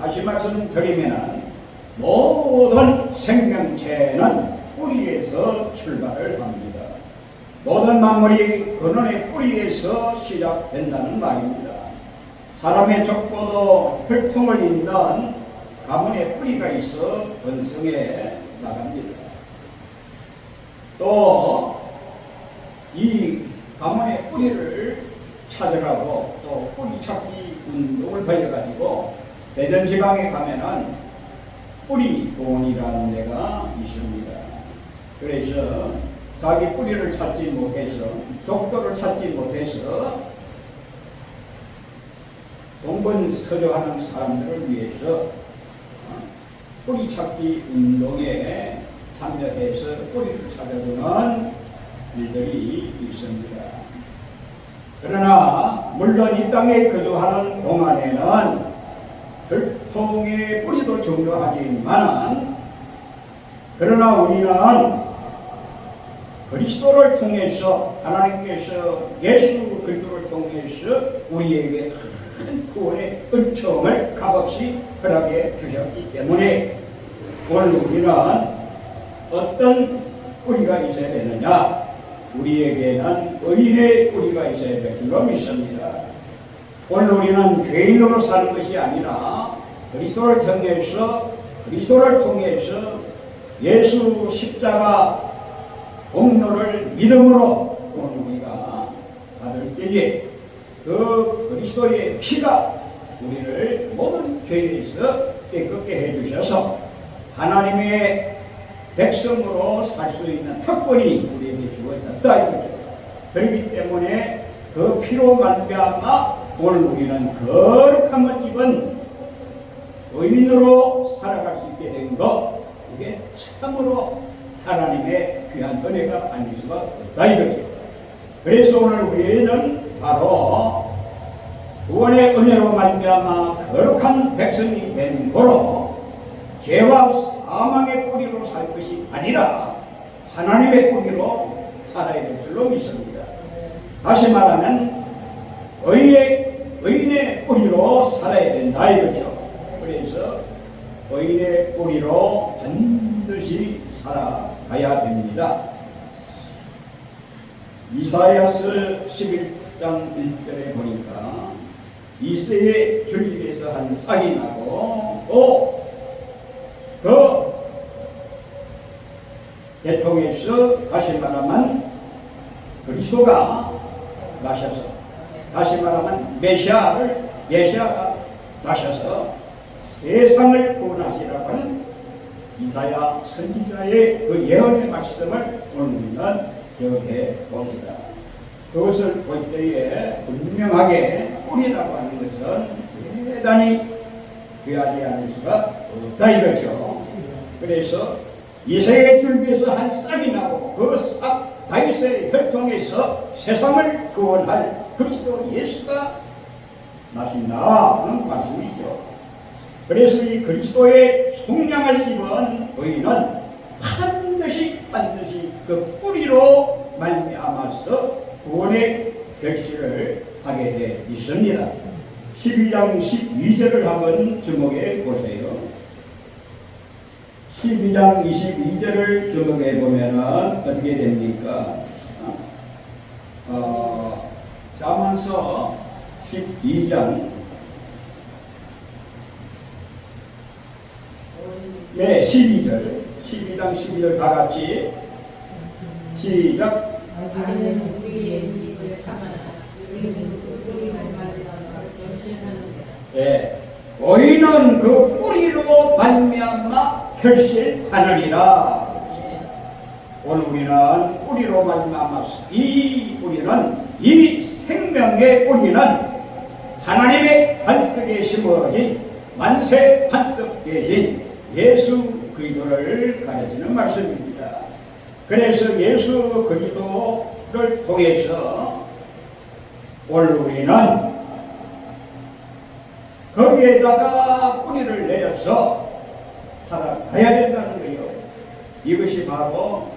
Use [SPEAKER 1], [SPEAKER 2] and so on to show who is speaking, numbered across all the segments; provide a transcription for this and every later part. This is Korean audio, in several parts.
[SPEAKER 1] 다시 말씀드리면 모든 생명체는 뿌리에서 출발을 합니다. 모든 만물이 근원의 뿌리에서 시작된다는 말입니다. 사람의 족보도 혈통을 잇는 가문의 뿌리가 있어 번성해 나갑니다. 또 이 가문의 뿌리를 찾으라고 또 뿌리 찾기 운동을 벌여가지고 대전지방에 가면은 뿌리공원이라는 데가 있습니다. 그래서 자기 뿌리를 찾지 못해서 족도를 찾지 못해서 동분서주하는 사람들을 위해서 뿌리 찾기 운동에 참여해서 뿌리를 찾아주는 일들이 있습니다. 그러나 물론 이 땅에 거주하는 동안에는 혈통의 뿌리도 중요하지만 그러나 우리는 그리스도를 통해서 하나님께서 예수 그리스도를 통해서 우리에게 큰 구원의 은총을 값없이 허락해 주셨기 때문에 오늘 우리는 어떤 뿌리가 있어야 되느냐? 우리에게는 의인의 뿌리가 있어야 될 줄로 믿습니다. 오늘 우리는 죄인으로 사는 것이 아니라 그리스도를 통해서 예수 십자가 공로를 믿음으로 오늘 우리가 받을 때에 그 그리스도의 피가 우리를 모든 죄에서 깨끗게 해주셔서 하나님의 백성으로 살 수 있는 특권이 우리에게 주어졌다 이거죠. 그렇기 때문에 그 피로 말미암아 오늘 우리는 거룩함을 입은 의인으로 살아갈 수 있게 된 것, 이게 참으로 하나님의 귀한 은혜가 아닐 수가 없다 이거죠. 그래서 오늘 우리는 바로 구원의 은혜로 말미암아 거룩한 백성이 된 거로 죄와 사망의 뿌리로 살 것이 아니라 하나님의 뿌리로 살아야 될 줄로 믿습니다. 다시 말하면 의인의 뿌리로 살아야 된다 이거죠. 그래서 의인의 뿌리로 반드시 살아가야 됩니다. 이사야서 11장 1절에 보니까 이새의 줄기에서 한 싹이 나고 또 그 계통에서 다시 말하면 그리스도가 나셔서 다시 말하면 메시아가 나셔서 세상을 구원하시라고 하는 이사야 선지자의 그 예언의 말씀을 오늘 우리는 기억해 봅니다. 그것을 볼 때에 분명하게 뿌리라고 하는 것은 대단히 귀하지 않을 수가 없다 이거죠. 그래서 이새의 줄기에서 한 싹이 나고 그 싹 다윗의 혈통에서 세상을 구원할 그리스도 예수가 나신다는 말씀이죠. 그래서 이 그리스도의 속량을 입은 의인은 반드시 그 뿌리로 말미암아서 구원의 결실을 하게 돼 있습니다. 12장 12절을 한번 주목해 보세요. 12장 22절을 주목해 보면은 어떻게 됩니까? 잠언서 12장 12장 12절 다 같이 시작. 의인은 그 뿌리로 말미암아 결실하느니라. 오늘 우리는 뿌리로 말미암아서 이 뿌리는 이 생명의 뿌리는 하나님의 반석에 심어진 만세 반석 대신 예수 그리스도를 가르치는 말씀입니다. 그래서 예수 그리스도를 통해서 오늘 우리는 거기에다가 뿌리를 내려서 살아가야 된다는 거예요. 이것이 바로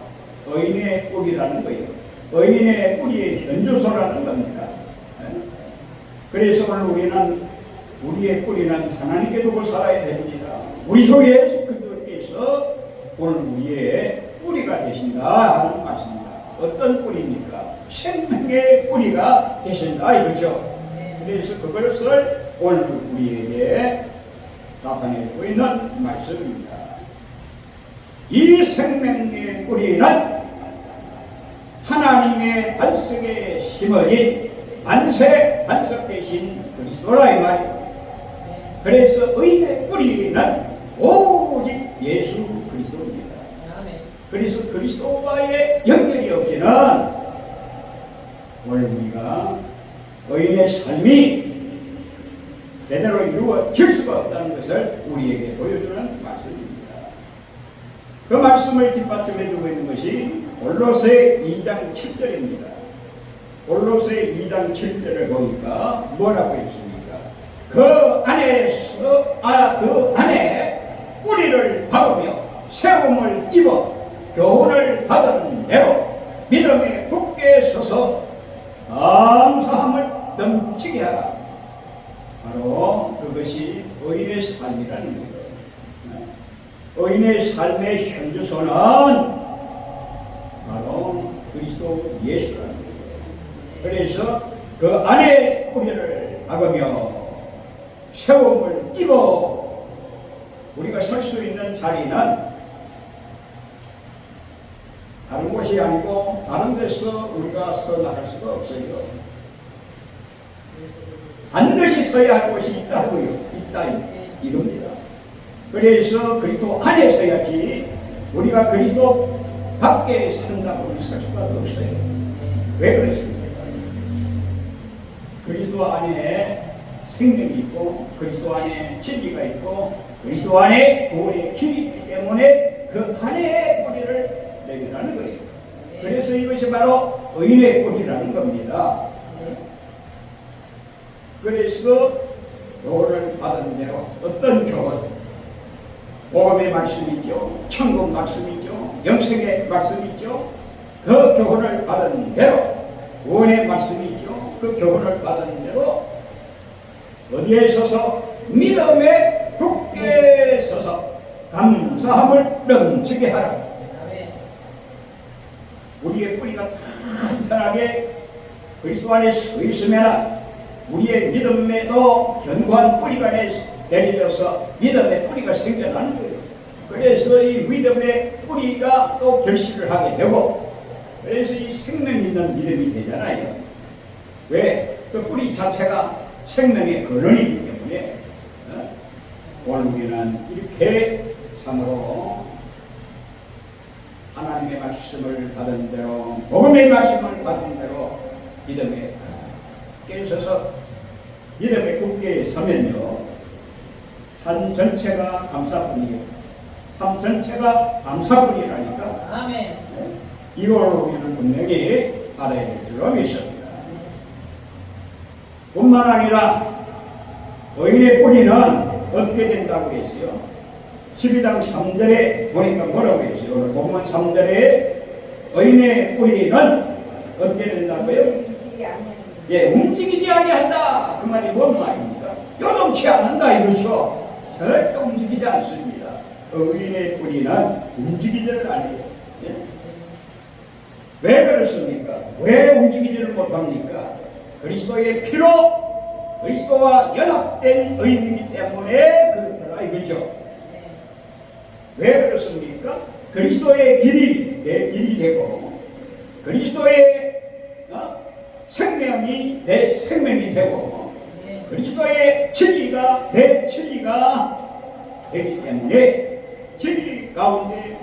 [SPEAKER 1] 의인의 뿌리라는 거예요. 의인의 뿌리의 현주소라는 겁니다. 그래서 오늘 우리는 우리의 뿌리는 하나님께 두고 살아야 됩니다. 우리 주 예수 그리스도께서 오늘 우리의 뿌리가 되신다 하는 말씀입니다. 어떤 뿌리입니까? 생명의 뿌리가 되신다 이거죠. 그래서 그것을 오늘 우리에게 나타내고 있는 말씀입니다. 이 생명의 뿌리는 하나님의 반석에 심어진 반석 대신 그리스도라 이 말이에요. 그래서 의의 뿌리는 오직 예수 그리스도입니다. 그래서 그리스도와의 연결이 없이는 오늘 우리가 의인의 삶이 제대로 이루어질 수가 없다는 것을 우리에게 보여주는 말씀입니다. 그 말씀을 뒷받침해주고 있는 것이 골로새 2장 7절입니다. 골로새 2장 7절을 보니까 뭐라고 했습니까? 그 안에 뿌리를 박으며 세움을 입어 교훈을 받은 대로 믿음에 굳게 서서 감사함을 넘치게 하라. 바로 그것이 의인의 삶이라는 거예요. 의인의 삶의 현주소는 바로 그리스도 예수라는 거예요. 그래서 그 안에 뿌리를 박으며 세움을 입어 우리가 설 수 있는 자리는 다른 곳이 아니고 다른 데서 우리가 서 나갈 수가 없어요. 반드시 서야 할 곳이 있다고요. 있다 이겁니다. 그래서 그리스도 안에 서야지 우리가 그리스도 밖에 선다고 설 수가 없어요. 왜 그렇습니까? 그리스도 안에 생명이 있고 그리스도 안에 진리가 있고 그리스도 안에 구원의 길이 있기 때문에 그 안에 뿌리를 내리라는 거예요. 그래서 이것이 바로 의인의 뿌리라는 겁니다. 그래서 교훈을 받은 대로 어떤 교훈? 복음의 말씀이죠. 천국 말씀이죠. 영생의 말씀이죠. 그 교훈을 받은 대로 구원의 말씀이죠. 그 교훈을 받은 대로 어디에 서서 믿음에 굳게 서서 감사함을 넘치게 하라. 우리의 뿌리가 탄탄하게 그리스도 안에 서 있으면 우리의 믿음에도 견고한 뿌리가 내려져서 믿음의 뿌리가 생겨나는 거예요. 그래서 이 믿음의 뿌리가 또 결실을 하게 되고 그래서 이 생명 있는 믿음이 되잖아요. 왜? 그 뿌리 자체가 생명의 근원이기 때문에 오늘 우리는 이렇게 참으로 하나님의 말씀을 받은 대로 복음의 말씀을 받은 대로 믿음에 굳게 서서 믿음에 굳게 서면요 산 전체가 감사뿐이에요. 삶 전체가 감사뿐이라니까.
[SPEAKER 2] 아멘.
[SPEAKER 1] 이걸 우리는 분명히 알아야 될 줄로 믿습니다. 뿐만 아니라 의인의 뿌리는 어떻게 된다고 했어요? 12장 3절에 보니까 뭐라고 했어요? 오늘 보면 3절에 의인의 뿌리는 어떻게 된다고요? 움직이지 아니한다. 그 말이 뭔 말입니까? 요동치 않는다 이거죠. 절대 움직이지 않습니다. 의인의 뿌리는 움직이지를 않아요. 예? 왜 그렇습니까? 왜 움직이지를 못합니까? 그리스도의 피로 그리스도와 연합된 의인이기 때문에 그렇다 이거죠. 왜 그렇습니까? 그리스도의 길이 내 길이 되고 그리스도의 생명이 내 생명이 되고 그리스도의 진리가 내 진리가 되기 때문에 진리 가운데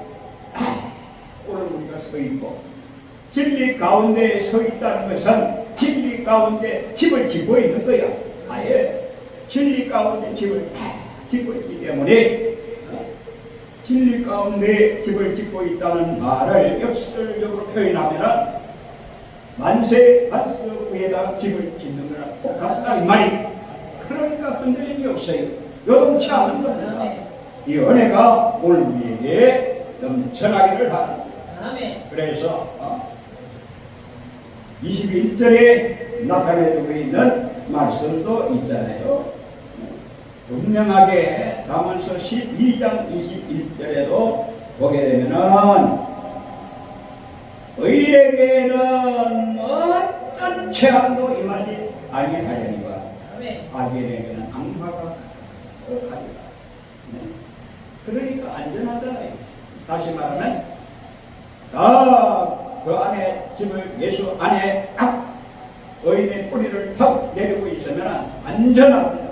[SPEAKER 1] 오늘 우리가 서 있고 진리 가운데 서 있다는 것은 진리 가운데 집을 짓고 있는 거야. 아예 진리 가운데 집을 짓고 있기 때문에 진리 가운데 집을 짓고 있다는 말을 역설적으로 표현하면 만세 밭석 위에다 집을 짓는 거랑 똑같다 이 말이. 그러니까 흔들림이 없어요. 요동치 않는 겁니다. 이 은혜가 오늘 우리에게 넘쳐나기를 바랍니다. 그래서 21절에 나타내고 있는 말씀도 있잖아요. 분명하게 잠언서 12장 21절에도 보게 되면은 의인에게는 어떤 재앙도 임하지 아니하려니와 악인에게는 악마가 가득하리라. 그러니까 안전하다. 다시 말하면 그 안에 집을 예수 안에 의인의 뿌리를 탁 내리고 있으면 안전합니다.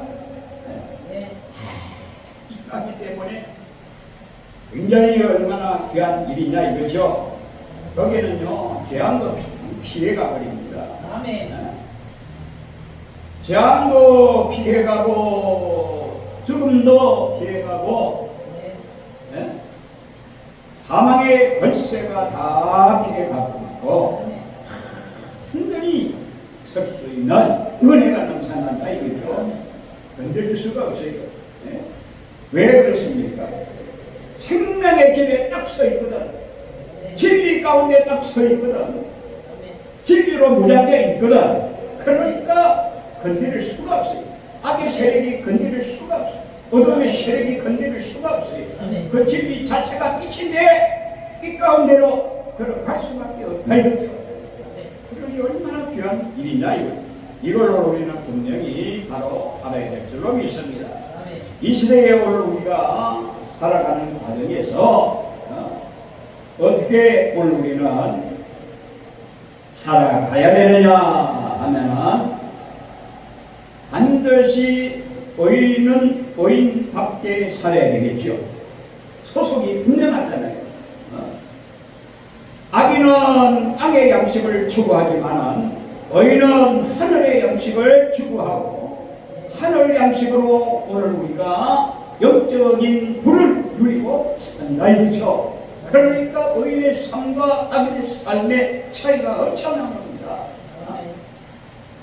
[SPEAKER 1] 하기 때문에 굉장히 얼마나 귀한 일이냐 이거죠. 거기는요 재앙도 피해가 버립니다. 재앙도 피해가고 죽음도 피해가고 사망의 권세가 다 피해가고 흔들이 설 수 있는 은혜가 넘쳐난다 이거죠. 건드릴 수가 없어요. 왜 그렇습니까? 생명의 길에 딱 서 있거든. 진리 가운데 딱 서 있거든. 진리로 무장되어 있거든. 그러니까 건드릴 수가 없어요. 악의 세력이 건드릴 수가 없어요. 어둠의 세력이 건드릴 수가 없어요. 그 진리 자체가 빛인데 이 가운데로 걸어갈 수밖에 없다 이거죠. 그러니 얼마나 귀한 일이냐 이걸로 우리는 분명히 바로 알아야 될 줄로 믿습니다. 이 시대에 오늘 우리가 살아가는 과정에서 어떻게 오늘 우리는 살아가야 되느냐 하면은 반드시 의인은 의인답게 살아야 되겠죠. 소속이 분명하잖아요. 악인은 악의 양식을 추구하지만 의인은 하늘의 양식을 추구하고 하늘 양식으로 오늘 우리가 영적인 불을 누리고 산다 이거죠. 그러니까 의인의 삶과 악인의 삶의 차이가 엄청난 겁니다.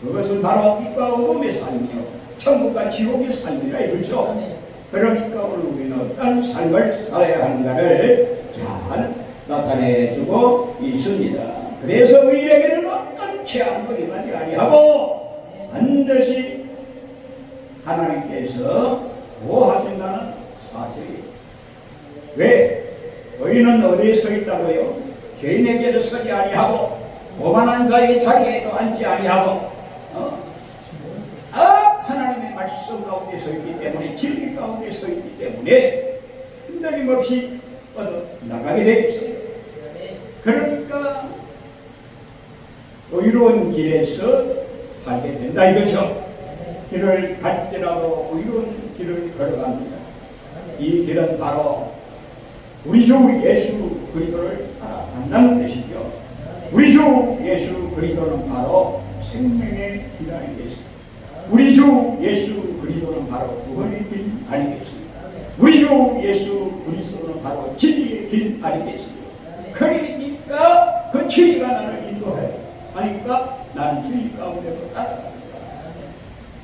[SPEAKER 1] 그것은 바로 빛과 어둠의 삶이요 천국과 지옥의 삶이라 이거죠. 그러니까 오늘 우리는 어떤 삶을 살아야 하는가를 잘 나타내주고 있습니다. 그래서 의인에게는 어떤 재앙도 임하지 아니하고 반드시 하나님께서 보호하신다는 사실이에요. 왜? 의인은 어디에 서 있다고요? 죄인에게도 서지 아니하고 오만한 자의 자리에도 앉지 아니하고 하나님의 말씀 가운데 서 있기 때문에 진리 가운데 서 있기 때문에 흔들림 없이 나가게 되어 있어요. 그러니까 의로운 길에서 살게 된다 이거죠. 길을 갈지라도 의로운 길을 걸어갑니다. 이 길은 바로 우리 주 예수 그리스도를 따라간다는 뜻이죠. 우리 주 예수 그리스도는 바로 생명의 길 아니겠습니까? 우리 주 예수 그리스도는 바로 구원의 길 아니겠습니까? 우리 주 예수 그리스도는 바로 진리의 길 아니겠습니까? 그러니까 그 진리가 나를 인도해 하니까 나는 진리 가운데로 따라갑니다.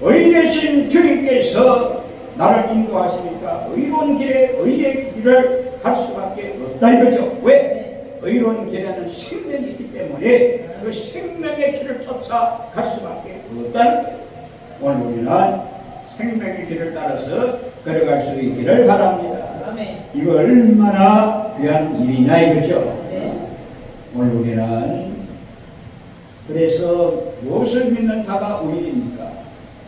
[SPEAKER 1] 의인이신 주님께서 나를 인도하시니까 의로운 길에 의의 길을 갈 수밖에 없다 이거죠. 왜? 의로운 길에는 생명이 있기 때문에 그 생명의 길을 쫓아 갈 수밖에 없다는 거예요. 오늘 우리는 생명의 길을 따라서 걸어갈 수 있기를 바랍니다. 이거 얼마나 귀한 일이냐 이거죠. 오늘 우리는 그래서 무엇을 믿는 자가 의인입니까?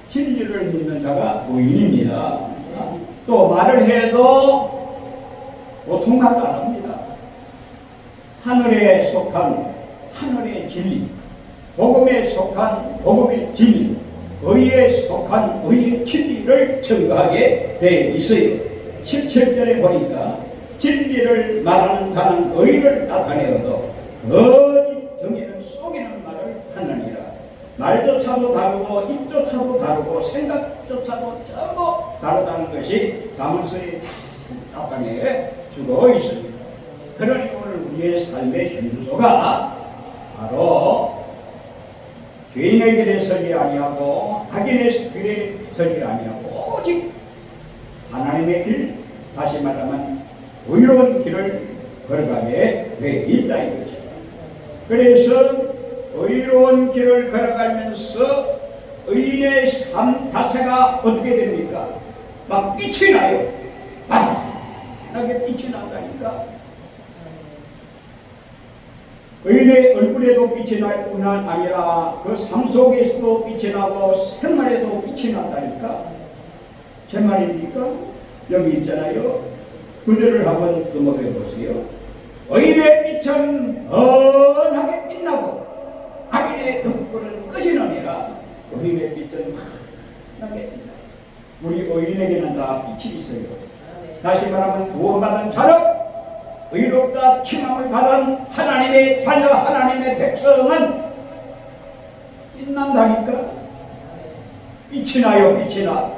[SPEAKER 1] 진리를 믿는 자가 의인입니다. 또 말을 해도 보통 말도 안 합니다. 하늘에 속한 하늘의 진리, 복음에 속한 복음의 진리, 의에 속한 의의 진리를 증거하게 되어 있어요. 17절에 보니까 진리를 말하는 자는 의를 나타내어도 거짓 정의는 속이는 말을 하느니라. 말조차도 다르고 입조차도 다르고 생각조차도 전부 다르다는 것이 잠언서에 잘 나타내 주고 있습니다. 그러니 오늘 우리의 삶의 현주소가 바로 죄인의 길에 서지 아니하고 악인의 길에 서지 아니하고 오직 하나님의 길, 다시 말하면 의로운 길을 걸어가게 돼 있다 이거죠. 그래서 의로운 길을 걸어가면서 의인의 삶 자체가 어떻게 됩니까? 막 빛이 나요. 환하게 빛이 난다니까. 의인의 얼굴에도 빛이 날 뿐만 아니라 그 삶 속에서도 빛이 나고 생활에도 빛이 난다니까. 제 말입니까? 여기 있잖아요. 구절을 한번 주목해 보세요. 의인의 빛은 환하게 빛나고 악인의 등불은 꺼지느니라. 의인의 빛은 환하게 빛나. 우리 의인에게는 다 빛이 있어요. 다시 말하면 구원받은 자는, 의롭다 칭함을 받은 하나님의 자녀, 하나님의 백성은 빛난다니까. 빛이 나요. 빛이 나.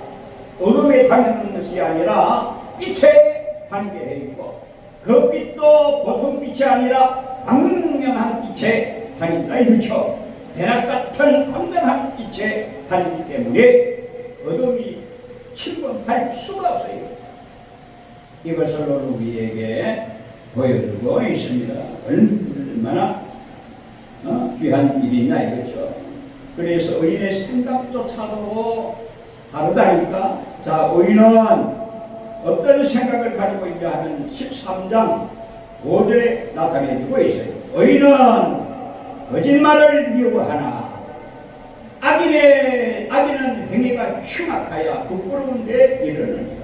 [SPEAKER 1] 어둠에 다니는 것이 아니라 빛에 다니게 돼 있고, 그 빛도 보통 빛이 아니라 광명한 빛에 다닌다 이렇죠. 대낮 같은 광명한 빛에 다니기 때문에 어둠이 침범할 수가 없어요. 이것을 우리에게 보여주고 있습니다. 얼마나 귀한 일이냐 이거죠. 그래서 의인의 생각조차도 다르다니까. 자, 의인은 어떤 생각을 가지고 있냐 하면 13장 5절에 나타내주고 있어요. 의인은 거짓말을 미워하나 악인은 행위가 흉악하여 부끄러운 데 이르느니라.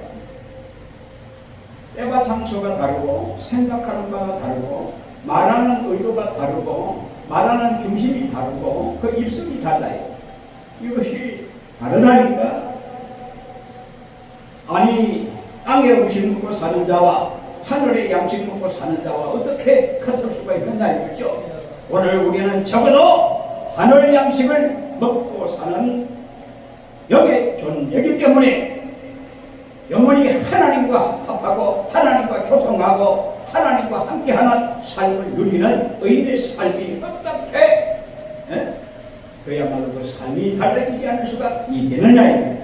[SPEAKER 1] 때와 장소가 다르고 생각하는 바가 다르고 말하는 의도가 다르고 말하는 중심이 다르고 그 입술이 달라요. 이것이 다르다니까. 아니, 땅의 음식 먹고 사는 자와 하늘의 양식 먹고 사는 자와 어떻게 같을 수가 있느냐 이거죠. 오늘 우리는 적어도 하늘 양식을 먹고 사는 영의 존재이기 때문에 영원히 하나님과 합하고 하나님과 교통하고 하나님과 함께하는 삶을 누리는 의인의 삶이 어떻게 그야말로 그 삶이 달라지지 않을 수가 있겠느냐.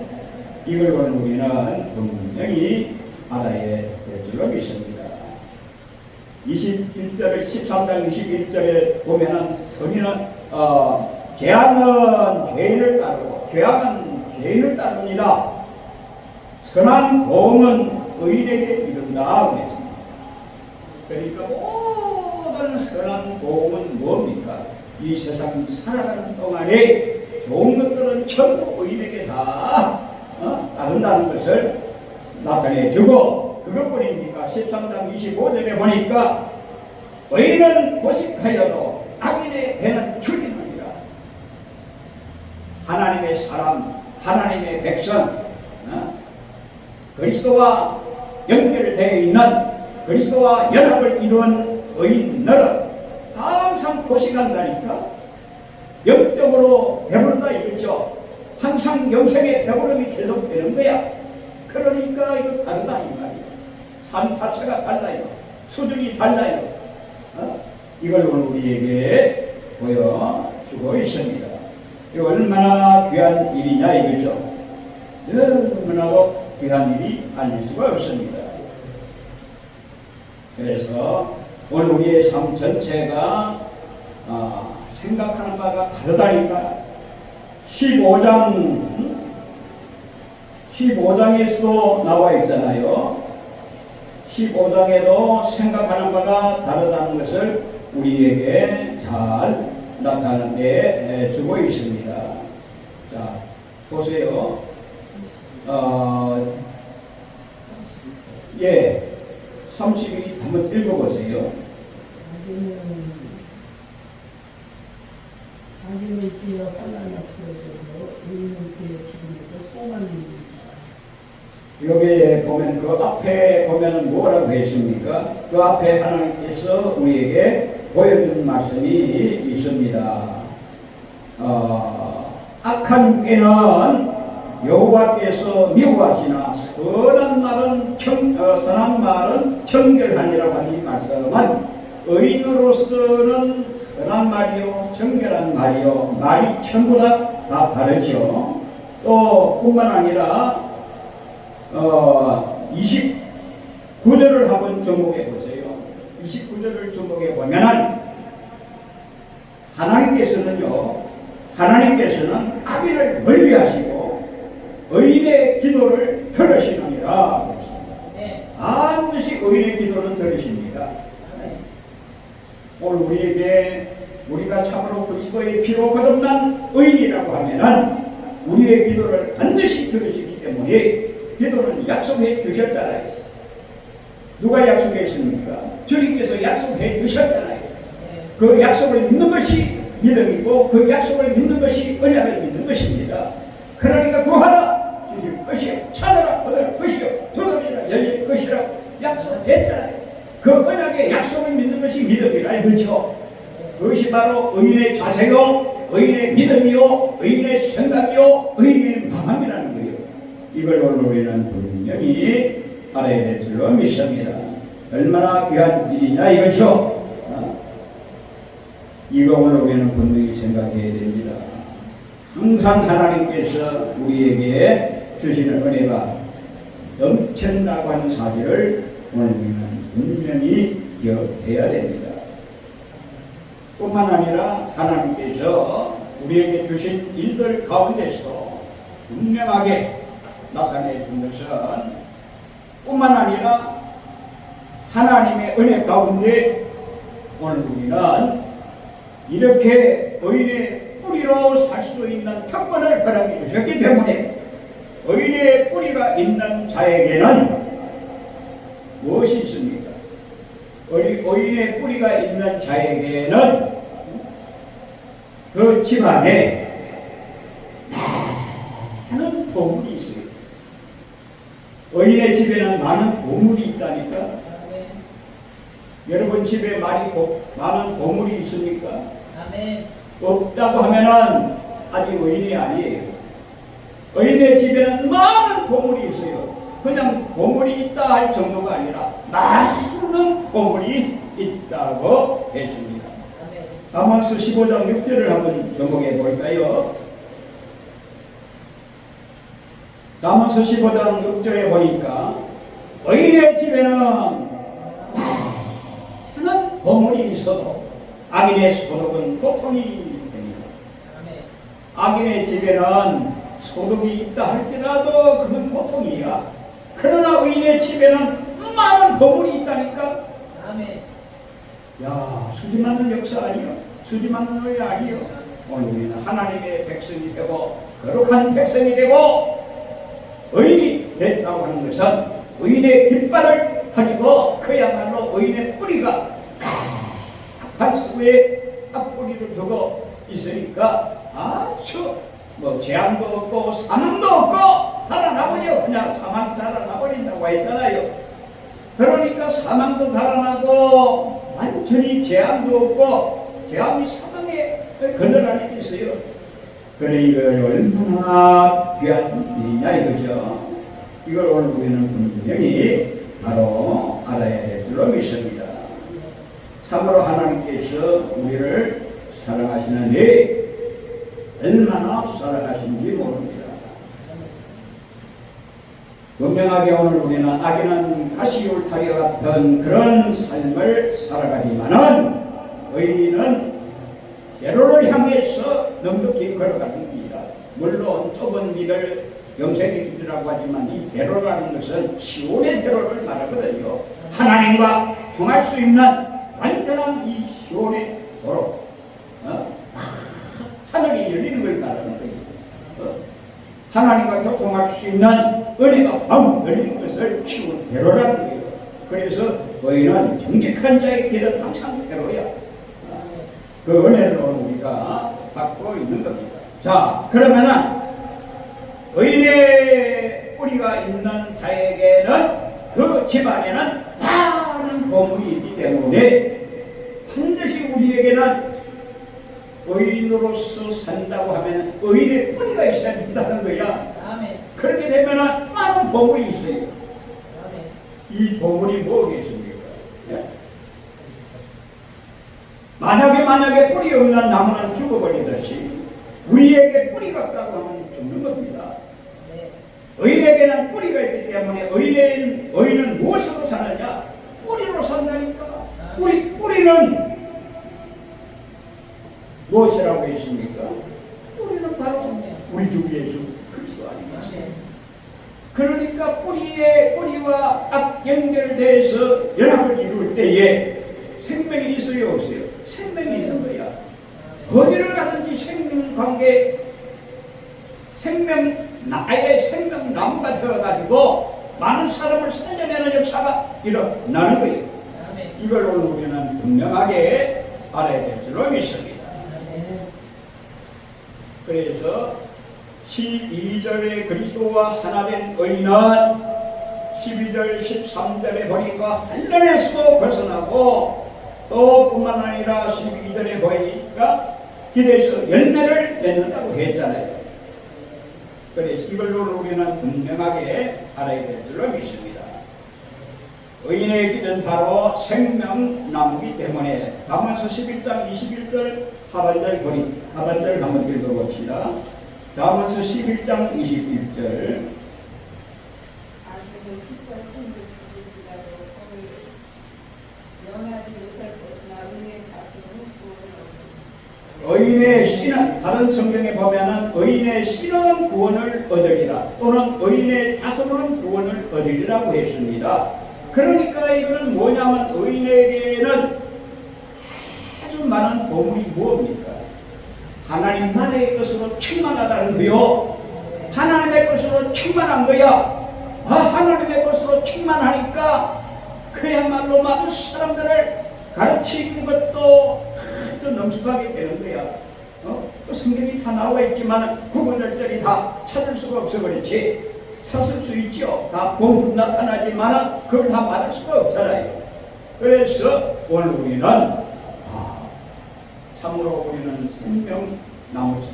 [SPEAKER 1] 이걸 오늘 우리는 분명히 알아야 될 줄로 믿습니다. 21절에 13장 21절에 보면은 선인은 재앙은 죄인을 따르고 죄악은 죄인을 따릅니다. 선한 보응은 의인에게 이른다 그랬습니다. 그러니까 모든 선한 보응은 뭡니까? 이 세상 살아가는 동안에 좋은 것들은 전부 의인에게 다 따른다는 것을 나타내주고, 그것뿐입니까? 13장 25절에 보니까 의인은 고식하여도 악인의 배는 줄이느니라. 하나님의 사람, 하나님의 백성, 그리스도와 연결되어 있는, 그리스도와 연합을 이루는 의인들은 항상 고식한다니까. 영적으로 배부르다 이거죠. 항상 영생의 배부름이 계속되는 거야. 그러니까 이거 다르다 이 말이야. 삶 자체가 달라요. 수준이 달라요. 이걸 오늘 우리에게 보여주고 있습니다. 이거 얼마나 귀한 일이냐 이거죠. 너무나도 귀한 일이 아닐 수가 없습니다. 그래서 오늘 우리의 삶 전체가 생각하는 바가 다르다니까. 15장에서도 나와 있잖아요. 15장에도 생각하는 바가 다르다는 것을 우리에게 잘 나타내 주고 있습니다. 자, 보세요. 32 한번 읽어보세요.
[SPEAKER 2] 악인은 뛰어 환난 앞으로 의인은 뛰어 죽음에도 소망입니다.
[SPEAKER 1] 여기에 보면 그 앞에 보면 뭐라고 했습니까? 그 앞에 하나님께서 우리에게 보여준 말씀이 있습니다. 악한 꾀는 여호와께서 미워하시나 선한 말은 정결하니라고 하는 이 말씀은 의인으로서는 선한 말이요 정결한 말이요 말이 전부 다 다르죠. 또 뿐만 아니라 29절을 한번 주목해 보세요. 29절을 주목해 보면은 하나님께서는 악인을 멀리하시고 의인의 기도를 들으시느니라 그랬습니다.
[SPEAKER 3] 네.
[SPEAKER 1] 반드시 의인의 기도는 들으십니다.
[SPEAKER 3] 네.
[SPEAKER 1] 오늘 우리에게 우리가 참으로 그리스도의 피로 거듭난 의인이라고 하면은 우리의 기도를 반드시 들으시기 때문에 기도는 약속해 주셨잖아요. 누가 약속했습니까? 주님께서 약속해 주셨잖아요. 그 약속을 믿는 것이 믿음이고 그 약속을 믿는 것이 언약을 믿는 것입니다. 그러니까 구하라 주실 것이요 찾아라 얻을 것이요 두드리라 열릴 것이라 약속을 했잖아요. 그 언약의 약속을 믿는 것이 믿음이라 이거죠. 그것이 바로 의인의 자세요, 의인의 믿음이요, 의인의 생각이요, 의인의 마음이라는 거예요. 이걸 오늘 우리는 분명히 알아야 될 줄로 믿습니다. 얼마나 귀한 일이냐 이거죠. 이거 오늘 우리는 분명히 생각해야 됩니다. 항상 하나님께서 우리에게 주시는 은혜가 넘친다고 하는 사실을 오늘 우리는 분명히 기억해야 됩니다. 뿐만 아니라 하나님께서 우리에게 주신 일들 가운데서 분명하게 나타내 준 것은 뿐만 아니라 하나님의 은혜 가운데 오늘 우리는 이렇게 의인의 뿌리로 살 수 있는 특권을 허락해 주셨기 때문에 의인의 뿌리가 있는 자에게는 무엇이 있습니까? 의인의 뿌리가 있는 자에게는 그 집안에 많은 보물이 있어요. 의인의 집에는 많은 보물이 있다니까.
[SPEAKER 3] 아멘.
[SPEAKER 1] 여러분 집에 많은 보물이 있습니까?
[SPEAKER 3] 아멘.
[SPEAKER 1] 없다고 하면은 아직 의인이 아니에요. 의인의 집에는 많은 보물이 있어요. 그냥 보물이 있다 할 정도가 아니라 많은 보물이 있다고 했습니다.
[SPEAKER 3] 아멘.
[SPEAKER 1] 사무엘서 15장 6절을 한번 접목해 볼까요? 사무엘서 15장 6절에 보니까 의인의 집에는 많은 보물이 있어도 악인의 소득은 고통이 됩니다.
[SPEAKER 3] 아멘.
[SPEAKER 1] 악인의 집에는 소득이 있다 할지라도 그건 고통이야. 그러나 의인의 집에는 많은 보물이 있다니까.
[SPEAKER 3] 아멘.
[SPEAKER 1] 야, 수지 맞는 역사 아니요? 수지 맞는 의인 아니요? 오늘 우리는 하나님의 백성이 되고 거룩한 백성이 되고 의인이 됐다고 하는 것은 의인의 깃발을 가지고 그야말로 의인의 뿌리가 박수에 앞뿌리를 두고 있으니까 아주 재앙도 없고 사망도 없고 달아나버려. 그냥 사망이 달아나버린다고 했잖아요. 그러니까 사망도 달아나고 완전히 재앙도 없고 재앙이 사망에 건너갈 일이 있어요. 그래 이걸 얼마나 귀한 일이냐 이거죠. 이걸 오늘 우리는 분명히 바로 알아야 될 줄로 믿습니다. 참으로 하나님께서 우리를 사랑하시는데 얼마나 사랑하신지 모릅니다. 분명하게 오늘 우리는 악인은 가시울타리 같은 그런 삶을 살아가지만은 의인은 대로를 향해서 넉넉히 걸어가는 길이다. 물론 좁은 길을 영생의 길이라고 하지만 이 대로라는 것은 시온의 대로를 말하거든요. 하나님과 통할 수 있는 완전한 이 시온의 도로, 하늘이 열리는 걸 말하는 거예요. 하나님과 교통할 수 있는 은혜가 방 열리는 것을 시온 대로라는 거예요. 그래서 의인은 정직한 자의 길은 항상 대로야. 그 은혜를 우리가 받고 있는 겁니다. 자, 그러면은 의인의 뿌리가 있는 자에게는 그 집안에는 많은 보물이 있기 때문에 반드시 우리에게는 의인으로서 산다고 하면 의인의 뿌리가 있어야 된다는 거야.
[SPEAKER 3] 아멘.
[SPEAKER 1] 그렇게 되면은 많은 보물이 있어요.
[SPEAKER 3] 아멘.
[SPEAKER 1] 이 보물이 뭐겠습니까? 만약에 뿌리 없는 나무는 죽어버리듯이 우리에게 뿌리가 없다고 하면 죽는 겁니다.
[SPEAKER 3] 네.
[SPEAKER 1] 의인에게는 뿌리가 있기 때문에 의인은 무엇으로 사느냐? 뿌리로 산다니까. 뿌리는 무엇이라고 했습니까? 뿌리는 바로 우리 주 예수 그리스도 아닙니까? 그러니까 뿌리와 딱 연결돼서 연합을 이룰 때에 생명이 있어요, 없어요? 생명이 있는 거야. 어디를 가든지 생명관계, 아예 생명나무가 되어가지고 많은 사람을 살려내는 역사가 일어나는 거예요.
[SPEAKER 3] 아멘.
[SPEAKER 1] 이걸 오늘 우리는 분명하게 알아야 될 줄로 믿습니다. 그래서 12절에 그리스도와 하나 된 의인은 12절, 13절에 보니까 한련에서 벗어나고 또 뿐만 아니라 12절에 보니까 길에서 열매를 맺는다고 했잖아요. 그래서 이걸로 우리는 분명하게 알아야 될 줄로 믿습니다. 의인의 길은 바로 생명나무이기 때문에 잠언서 11장 21절 하반절 한번 읽어봅시다. 잠언서 11장 21절 의인의 씨는 다른 성경에 보면은 의인의 씨는 구원을 얻으리라 또는 의인의 자손은 구원을 얻으리라고 했습니다. 그러니까 이거는 뭐냐면 의인에게는 아주 많은 보물이 무엇입니까? 하나님 나라의 것으로 충만하다는 거요. 하나님의 것으로 충만한 거야. 하나님의 것으로 충만하니까 그야말로 많은 사람들을 가르치는 것도 아주 능숙하게 되는 거야. 그 성경이 다 나와 있지만 구분절절이 다 찾을 수가 없어 그렇지. 찾을 수 있죠. 다 보면 나타나지만 그걸 다 받을 수가 없잖아요. 그래서 오늘 우리는 참으로 우리는 생명나무지.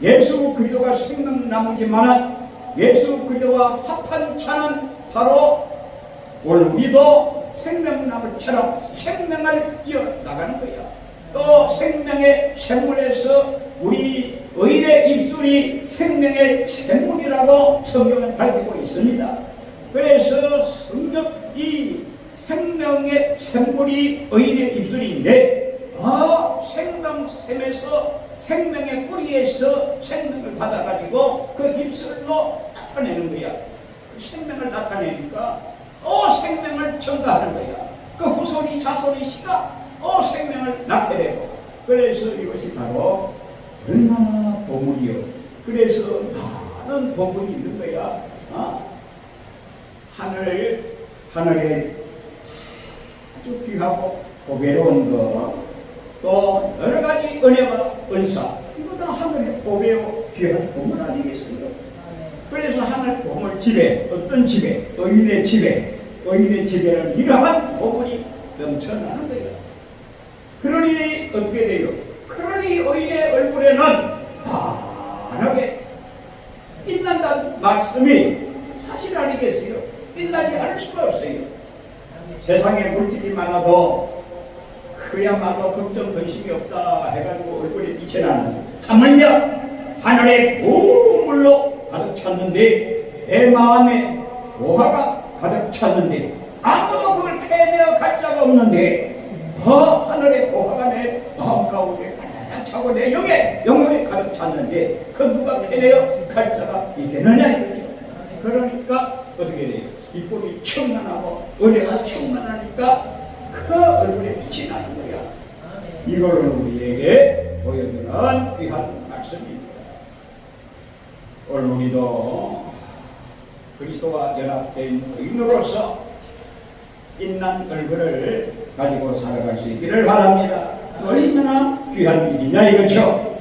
[SPEAKER 1] 예수 그리스도가 생명나무지만 예수 그리스도와 합한 차는 바로 오늘 우리도 생명나무처럼 생명을 이어나가는 거야. 또 생명의 샘물에서 우리 의인의 입술이 생명의 샘물이라고 성경은 밝히고 있습니다. 그래서 이 생명의 샘물이 의인의 입술인데 생명샘에서 생명의 뿌리에서 생명을 받아가지고 그 입술로 나타내는 거야. 생명을 나타내니까 생명을 증가하는 거야. 그 후손이 자손이 씨가 생명을 낳게 되고 그래서 이것이 바로 얼마나 보물이요. 그래서 많은 보물이 있는 거야. 하늘에 아주 귀하고 보배로운 거 또 여러 가지 은혜와 은사 이거 다 하늘의 보배요 귀한 보물 아니겠습니까? 그래서 하늘 보물 집에 어떤 집에 의인의 집에는 이러한 보물이 넘쳐나는 거예요. 그러니 어떻게 돼요? 그러니 의인의 얼굴에는 환하게 빛난다는 말씀이 사실 아니겠어요? 빛나지 않을 수가 없어요. 세상에 물질이 많아도 그야말로 걱정 근심이 없다 해가지고 얼굴에 빛이 나는 하물며 하늘의 보물로 가득 찼는데 내 마음에 오화가 가득 찼는데 아무도 그걸 캐내어 갈 자가 없는데 하늘의 오화가 내 마음 가운데 가득 차고 내 영혼에 가득 찼는데 그 누가 캐내어 갈 자가 있겠느냐 이거죠. 그러니까 어떻게 돼요? 이쁨이 충만하고 은혜가 충만하니까 그 얼굴에 빛이 나는 거야. 이걸 우리에게 보여주는 귀한 말씀입니다. 오늘 우리도 그리스도와 연합된 의인으로서 빛난 얼굴을 가지고 살아갈 수 있기를 바랍니다. 얼마나 귀한 일이냐 이거죠.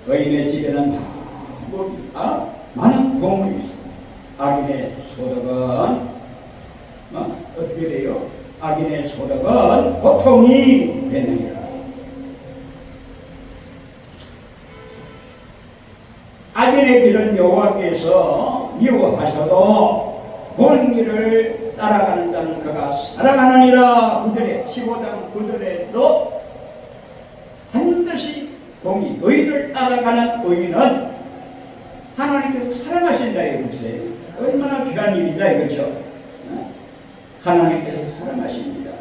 [SPEAKER 1] 의인의 집에는 많은 보물이 있습니다. 악인의 소득은 어떻게 돼요? 악인의 소득은 고통이 되느니라. 악인의 길은 여호와께서 미워하셔도 본 길을 따라가는 자는 그가 사랑하느니라. 15장 9절에도 반드시 공의, 의를 따라가는 의인은 하나님께서 사랑하신다 이거세요. 얼마나 귀한 일이냐 이거죠. 하나님께서 사랑하십니다.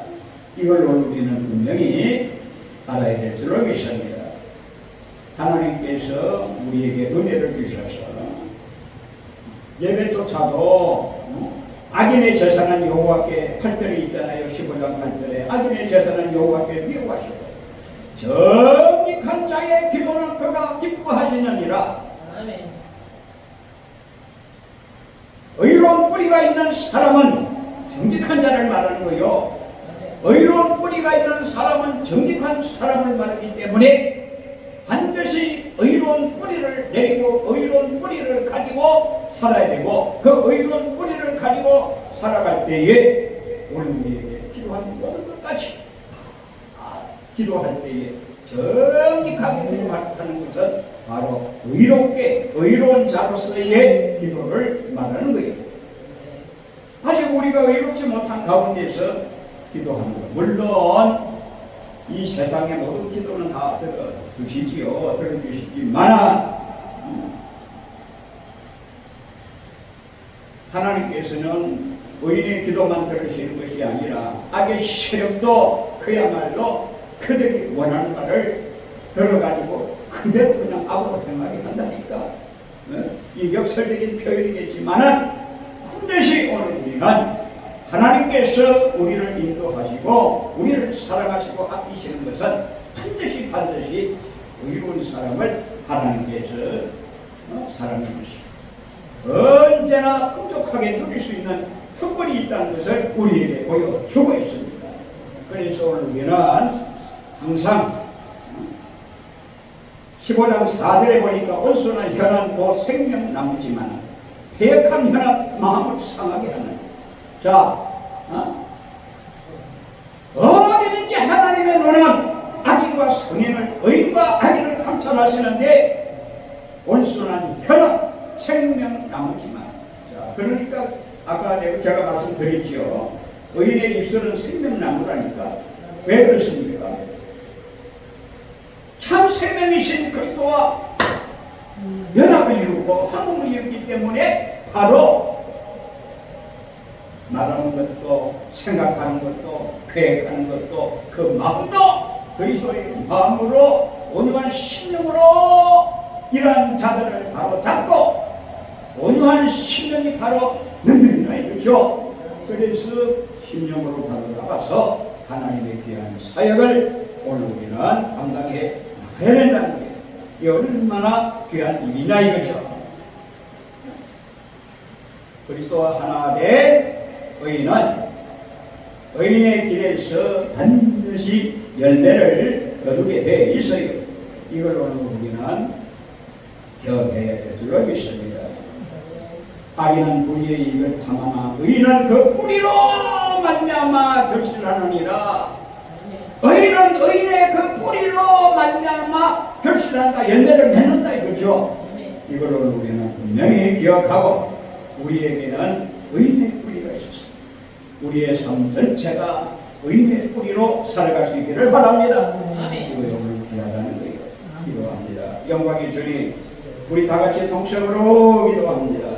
[SPEAKER 1] 이걸 우리는 분명히 알아야 될 줄로 믿습니다. 하나님께서 우리에게 은혜를 주셔서 예배조차도 악인의 제사는 여호와께 8절에 있잖아요. 15장 8절에 악인의 제사는 여호와께 미워하시고 정직한 자의 기도는 그가 기뻐하시느니라.
[SPEAKER 3] 아멘.
[SPEAKER 1] 의로운 뿌리가 있는 사람은 정직한 자를 말하는 거요. 의로운 뿌리가 있는 사람은 정직한 사람을 말하기 때문에 반드시 의로운 뿌리를 내리고 의로운 뿌리를 가지고 살아야 되고 그 의로운 뿌리를 가지고 살아갈 때에 오늘 우리에게 필요한 모든 것까지 기도할 때에 정직하게 기도하는 것은 바로 의롭게 의로운 자로서의 기도를 말하는 거예요. 아직 우리가 의롭지 못한 가운데서 기도하는 것. 물론 이 세상의 모든 기도는 다 들어주시지요. 들어주시지만 하나님께서는 의인의 기도만 들으시는 것이 아니라 악의 세력도 그야말로 그들이 원하는 바를 들어가지고 그대로 그냥 악으로 행하게 한다니까. 이 역설적인 표현이겠지만은 반드시 오늘 우리는 하나님께서 우리를 인도하시고 우리를 사랑하시고 아끼시는 것은 반드시 의로운 사람을 하나님께서 사랑해 주시고 언제나 풍족하게 누릴 수 있는 특권이 있다는 것을 우리에게 보여주고 있습니다. 그래서 오늘 우리는 항상 15장 4절에 보니까 온순한 혀는 곧 생명나무지만 패역한 혀는 마음을 상하게 하는. 자, 어디든지 하나님의 눈은 악인과 성인을 의인과 악인을 감찰하시는데 온순한 혀는 생명나무지만. 자, 그러니까 아까 제가 말씀드렸죠. 의인의 입술은 생명나무라니까. 왜 그렇습니까? 참 생명이신 그리스도와 연합을 이루고 화목을 이루기 때문에 바로 말하는 것도 생각하는 것도 계획하는 것도 그 마음도 그리스도의 마음으로 온유한 심령으로 이러한 자들을 바로 잡고 온유한 심령이 바로 능력이라 이거죠. 그래서 심령으로 바로 나가서 하나님의 귀한 사역을 오늘 우리는 감당해 나가야 된다는 거예요. 이게 얼마나 귀한 일이냐 이거죠. 그리스도와 하나 된 의인은 의인의 길에서 반드시 열매를 거두게 되어 있어요. 이걸 오늘 우리는 기억해야 될 줄로 믿습니다. 악인은 불의의 입을 탐하나 의인은 그 뿌리로 말미암아 결실하느니라. 의인은 의인의 그 뿌리로 말미암아 결실한다. 열매를 맺는다 이거죠. 이걸 오늘 우리는 분명히 기억하고 우리에게는 의인의 뿌리가 있었습니다. 우리의 삶 전체가 의인의 뿌리로 살아갈 수 있기를 바랍니다. 이거 오늘 기도하는 거예요. 기도합니다. 영광의 주님, 우리 다 같이 통성으로 기도합니다.